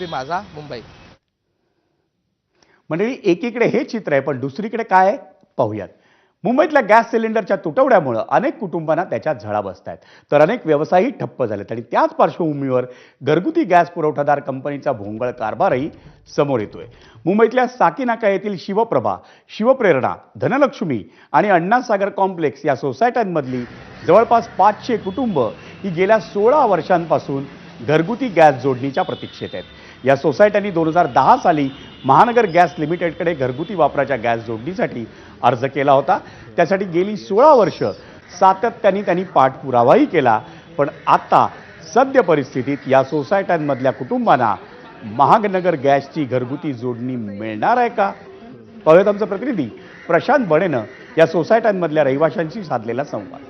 माझा मुंबई. मंडळी, एकीकडे हे चित्र आहे, पण दुसरीकडे काय आहे पाहूयात. मुंबईतल्या गॅस सिलेंडरच्या तुटवड्यामुळे अनेक कुटुंबांना त्याच्या झळा बसत आहेत, तर अनेक व्यवसायही ठप्प झालेत. आणि त्याच पार्श्वभूमीवर घरगुती गॅस पुरवठादार कंपनीचा भोंगळ कारभारही समोर येतोय. मुंबईतल्या साकीनाका येथील शिवप्रभा, शिवप्रेरणा, धनलक्ष्मी आणि अण्णासागर कॉम्प्लेक्स या सोसायट्यांमधली जवळपास 500 कुटुंब ही गेल्या 16 वर्षांपासून घरगुती गॅस जोडणीच्या प्रतीक्षेत आहेत. या सोसायट्यांनी 2010 साली महानगर गॅस लिमिटेडकडे घरगुती वापराच्या गॅस जोडणीसाठी अर्ज केला होता. त्यासाठी गेली 16 वर्ष सातत्याने त्यांनी पाठपुरावाही केला. पण आता सद्य परिस्थितीत या सोसायट्यांमधल्या कुटुंबांना महानगर गॅसची घरगुती जोडणी मिळणार आहे का? पाहूयात आमचा प्रतिनिधी प्रशांत बडेनं या सोसायट्यांमधल्या रहिवाशांशी साधलेला संवाद.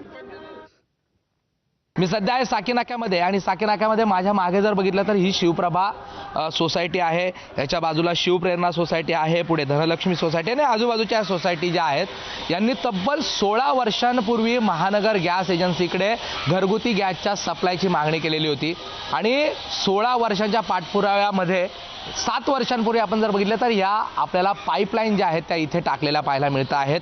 मी सध्या आहे साकीनाक्यामध्ये आणि साकीनाक्यामध्ये माझ्या मागे जर बघितलं तर ही शिवप्रभा सोसायटी आहे, याच्या बाजूला शिवप्रेरणा सोसायटी आहे, पुढे धनलक्ष्मी सोसायटी आणि आजूबाजूच्या सोसायटी ज्या आहेत यांनी तब्बल 16 वर्षांपूर्वी महानगर गॅस एजन्सीकडे घरगुती गॅसच्या सप्लायची मागणी केलेली होती. आणि 16 वर्षांच्या पाठपुराव्यामध्ये 7 वर्षांपूर्वी आपण जर बघितलं तर या आपल्याला पाईपलाईन ज्या आहेत त्या इथे टाकलेल्या पाहायला मिळत आहेत.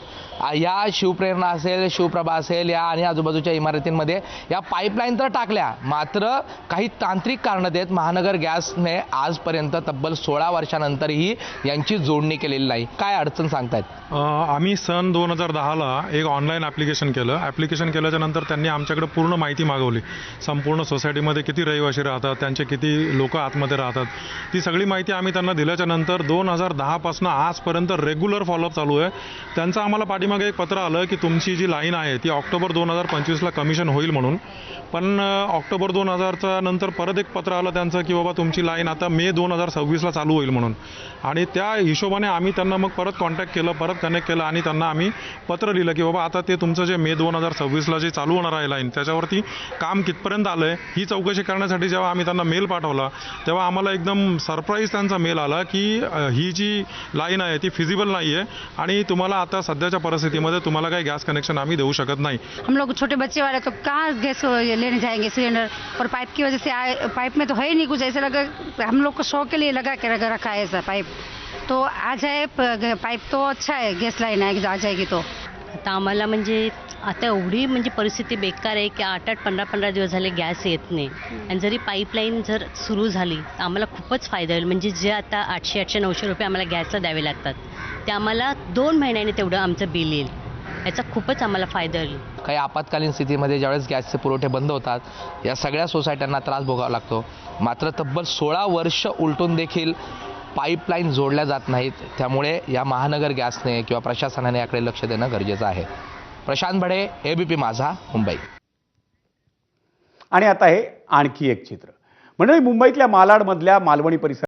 या शिवप्रेरणा असेल, शिवप्रभा असेल, या आणि आजूबाजूच्या इमारतींमध्ये या पाईपलाईन तर टाकल्या, मात्र काही तांत्रिक कारणं देत महानगर गॅसने आजपर्यंत तब्बल 16 वर्षानंतरही यांची जोडणी केलेली नाही. काय अडचण सांगतायत? आम्ही सन 2010ला एक ऑनलाईन ॲप्लिकेशन केलं. ॲप्लिकेशन केल्याच्या नंतर त्यांनी आमच्याकडे पूर्ण माहिती मागवली. संपूर्ण सोसायटीमध्ये किती रहिवासी राहतात, त्यांचे किती लोक आतमध्ये राहतात, ती सगळी माहिती आम्ही त्यांना दिल्याच्या नंतर 2010 पासून आजपर्यंत रेग्युलर फॉलोअप चालू आहे. त्यांचं आम्हाला पाठीमागे एक पत्र आलं की तुमची जी लाईन आहे ती ऑक्टोबर 2025ला कमिशन होईल म्हणून. पण ऑक्टोबर 2000च्या नंतर परत एक पत्र आलं त्यांचं की बाबा तुमची लाईन आता मे 2026ला चालू होईल म्हणून. आणि त्या हिशोबाने आम्ही त्यांना मग परत कॉन्टॅक्ट केलं, परत कनेक्ट केलं आणि त्यांना आम्ही पत्र लिहिलं की बाबा आता ते तुमचं जे मे 2026ला जे चालू होणार आहे लाईन त्याच्यावरती काम कितपर्यंत आलं आहे ही चौकशी करण्यासाठी जेव्हा आम्ही त्यांना मेल पाठवला तेव्हा आम्हाला एकदम सरप्राईज त्यांचा मेल आला की ही जी लाईन आहे ती फिजिबल नाही आहे आणि तुम्हाला आता सध्याच्या परिस्थितीमध्ये तुम्हाला काही गॅस कनेक्शन आम्ही देऊ शकत नाही. हम लोग छोटे बच्चे वाले तो कहाँ गैस लेने जाएंगे सिलेंडर, और पाइप की वजह से पाइप में तो है ही नहीं कुछ, ऐसा लगा हम लोग को शौ के लिए लगा के रखा है ऐसा पाइप. तो आ जाए पाइप तो अच्छा है, गैस लाइन आहे आ जाएगी. तो आता आम्हाला म्हणजे आता एवढी म्हणजे परिस्थिती बेकार आहे की 8-8, 15-15 दिवस झाले गॅस येत नाही. आणि जरी पाईपलाईन जर सुरू झाली तर आम्हाला खूपच फायदा होईल. म्हणजे जे आता 800-900 रुपये आम्हाला गॅसला द्यावे लागतात ते आम्हाला 2 महिन्याने तेवढं आमचं बिल येईल. याचा खूपच आम्हाला फायदा होईल. काही आपत्कालीन स्थितीमध्ये ज्यावेळेस गॅसचे पुरवठे बंद होतात या सगळ्या सोसायट्यांना त्रास भोगावा लागतो. मात्र तब्बल 16 वर्ष उलटून देखील पाईपलाईन जोडल्या जात नाहीत. त्यामुळे या महानगर गॅसने किंवा प्रशासनाने याकडे लक्ष देणं गरजेचं आहे. प्रशांत बडे, ABP माझा, मुंबई. आणि आता हे आणखी एक चित्र. म्हणजे मुंबईतल्या मालाडमधल्या मालवणी परिसरात